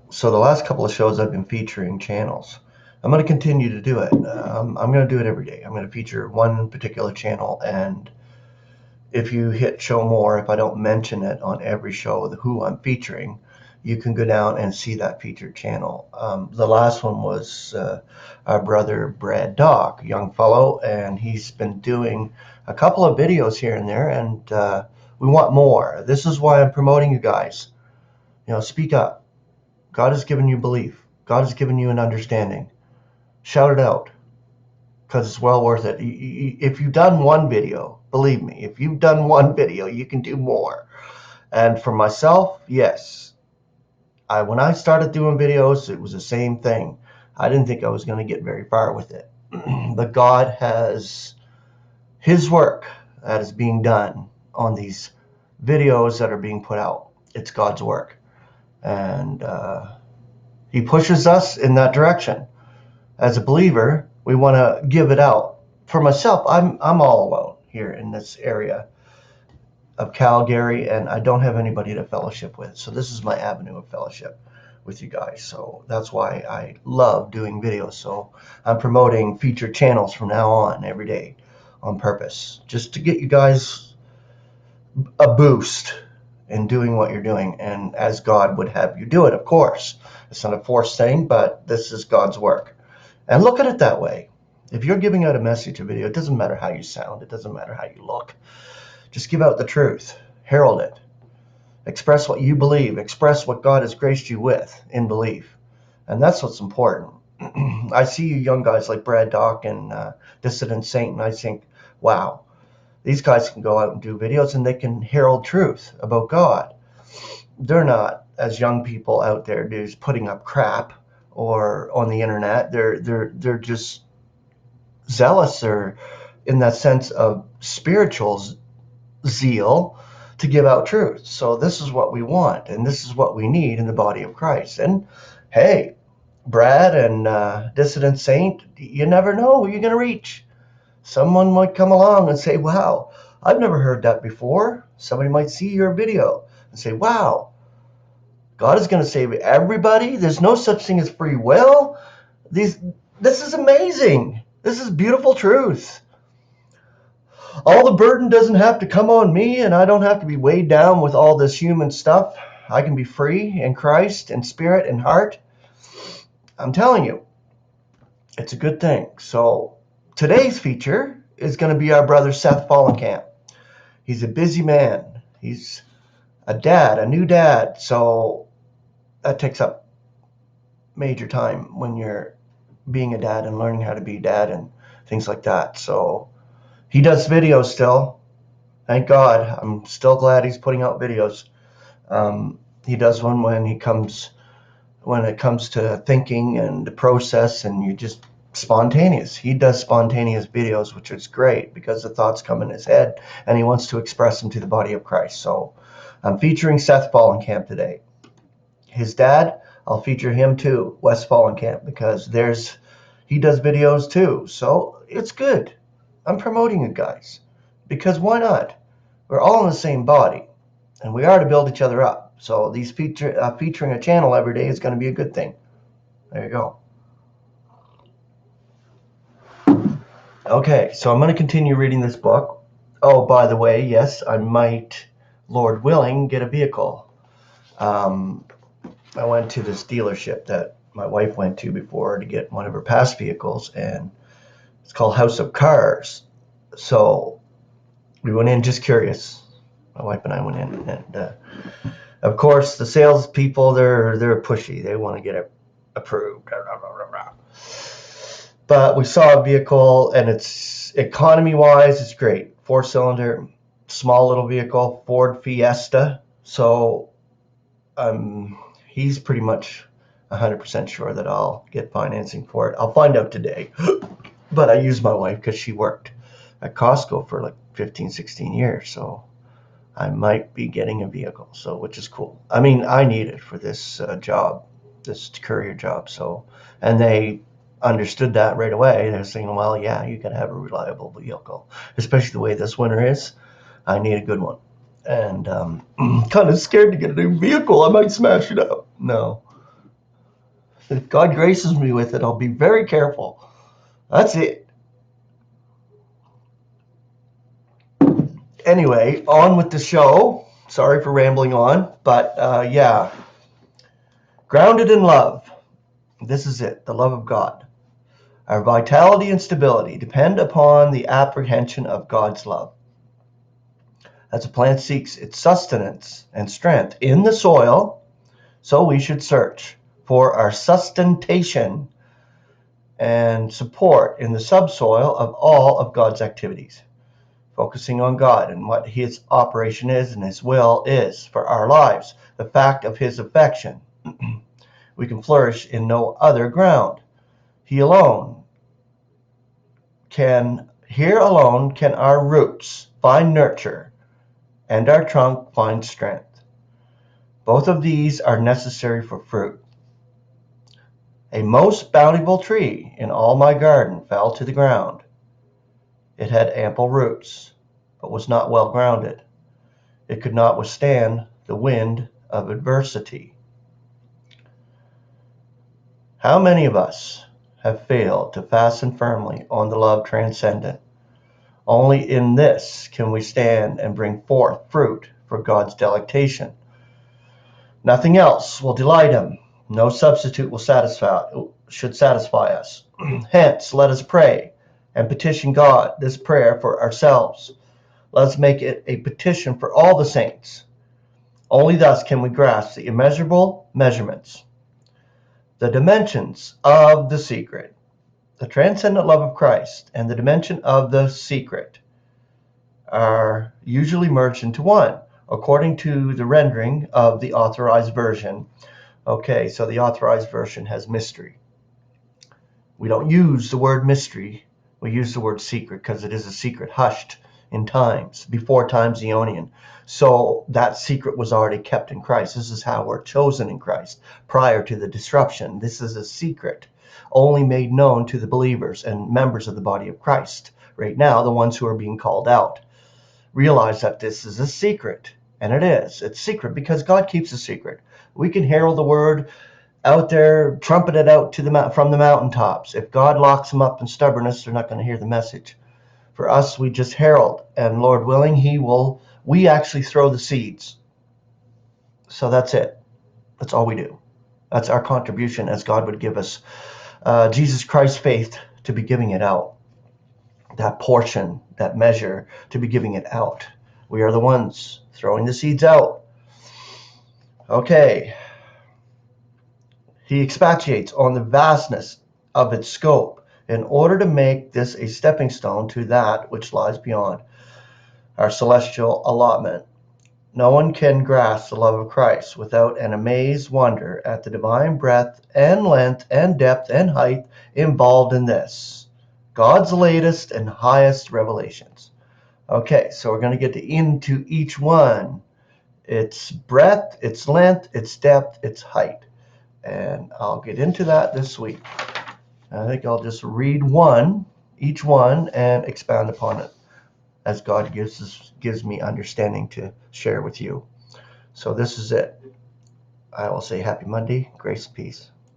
So the last couple of shows I've been featuring channels. I'm going to continue to do it. I'm going to do it every day. I'm going to feature one particular channel, and if you hit show more, if I don't mention it on every show, who I'm featuring, you can go down and see that featured channel. The last one was our brother Brad Dock, a young fellow, and he's been doing a couple of videos here and there, and we want more. This is why I'm promoting you guys. Speak up. God has given you belief. God has given you an understanding. Shout it out, because it's well worth it. If you've done one video, believe me, if you've done one video, you can do more. And for myself, yes. When I started doing videos, it was the same thing. I didn't think I was going to get very far with it. But God has His work that is being done on these videos that are being put out. It's God's work. And He pushes us in that direction. As a believer, we want to give it out. For myself, I'm all alone here in this area of Calgary, and I don't have anybody to fellowship with. So this is my avenue of fellowship with you guys. So that's why I love doing videos. So I'm promoting featured channels from now on every day on purpose, just to get you guys a boost in doing what you're doing, and as God would have you do it, of course. It's not a forced thing, but this is God's work. And look at it that way. If you're giving out a message, a video, it doesn't matter how you sound. It doesn't matter how you look. Just give out the truth. Herald it. Express what you believe. Express what God has graced you with in belief. And that's what's important. I see you young guys like Brad Dock and Dissident Saint, and I think, wow, these guys can go out and do videos and they can herald truth about God. They're not, as young people out there, just putting up crap or on the internet. They're just zealous, or in that sense of spiritual zeal to give out truth. So this is what we want, and this is what we need in the body of Christ. And hey, Brad and Dissident Saint, you never know who you're going to reach. Someone might come along and say, wow, I've never heard that before. Somebody might see your video and say, wow, God is going to save everybody. There's no such thing as free will. This is amazing. This is beautiful truth. All the burden doesn't have to come on me, and I don't have to be weighed down with all this human stuff. I can be free in Christ, in spirit and heart. I'm telling you, it's a good thing. So today's feature is going to be our brother Seth Fallenkamp. He's a busy man. He's a dad, a new dad. So that takes up major time when you're being a dad and learning how to be a dad and things like that. So he does videos still. Thank God. I'm still glad he's putting out videos. He does one when it comes to thinking and the process, and you just spontaneous. He does spontaneous videos, which is great because the thoughts come in his head and he wants to express them to the body of Christ. So I'm featuring Seth Fallenkamp today. His dad, I'll feature him too, Wes Fallenkamp, because he does videos too. So it's good. I'm promoting you guys because why not? We're all in the same body, and we are to build each other up. So these featuring a channel every day is going to be a good thing. There you go. Okay, so I'm going to continue reading this book. Oh, by the way, yes, I might, Lord willing, get a vehicle. I went to this dealership that my wife went to before to get one of her past vehicles, and it's called House of Cars. So we went in just curious. My wife and I went in, and of course, the salespeople, they're pushy. They want to get it approved. Blah, blah, blah, blah. But we saw a vehicle, and it's economy-wise, it's great. 4-cylinder, small little vehicle, Ford Fiesta. So he's pretty much 100% sure that I'll get financing for it. I'll find out today. But I used my wife because she worked at Costco for like 15, 16 years. So I might be getting a vehicle, which is cool. I mean, I need it for this job, this courier job. So, and they understood that right away. They're saying, well, yeah, you got to have a reliable vehicle, especially the way this winter is. I need a good one. And kind of scared to get a new vehicle. I might smash it up. No, If God graces me with it, I'll be very careful. That's it. Anyway, on with the show. Sorry for rambling on, but yeah. Grounded in love. This is it, the love of God. Our vitality and stability depend upon the apprehension of God's love. As a plant seeks its sustenance and strength in the soil, so we should search for our sustentation and support in the subsoil of all of God's activities, focusing on God and what His operation is and His will is for our lives, the fact of His affection. We can flourish in no other ground. Here alone can our roots find nurture and our trunk find strength. Both of these are necessary for fruit. A most bountiful tree in all my garden fell to the ground. It had ample roots, but was not well grounded. It could not withstand the wind of adversity. How many of us have failed to fasten firmly on the love transcendent? Only in this can we stand and bring forth fruit for God's delectation. Nothing else will delight Him. No substitute should satisfy us. Hence, let us pray and petition God this prayer for ourselves. Let us make it a petition for all the saints. Only thus can we grasp the immeasurable measurements, the dimensions of the secret, the transcendent love of Christ, and the dimension of the secret are usually merged into one, according to the rendering of the Authorized Version. Okay, so the Authorized Version has mystery. We don't use the word mystery. We use the word secret because it is a secret hushed in times, before times Aeonian. So that secret was already kept in Christ. This is how we're chosen in Christ prior to the disruption. This is a secret only made known to the believers and members of the body of Christ. Right now, the ones who are being called out realize that this is a secret, and it is. It's secret because God keeps a secret. We can herald the word out there, trumpet it out from the mountaintops. If God locks them up in stubbornness, they're not going to hear the message. For us, we just herald, and Lord willing, we actually throw the seeds. So that's it. That's all we do. That's our contribution as God would give us Jesus Christ faith to be giving it out. That portion, that measure, to be giving it out. We are the ones throwing the seeds out. Okay. He expatiates on the vastness of its scope in order to make this a stepping stone to that which lies beyond our celestial allotment. No one can grasp the love of Christ without an amazed wonder at the divine breadth and length and depth and height involved in this, God's latest and highest revelations. Okay, so we're going to get into each one. Its breadth, its length, its depth, its height. And I'll get into that this week. I think I'll just read each one, and expound upon it as God gives me understanding to share with you. So this is it. I will say happy Monday, grace and peace.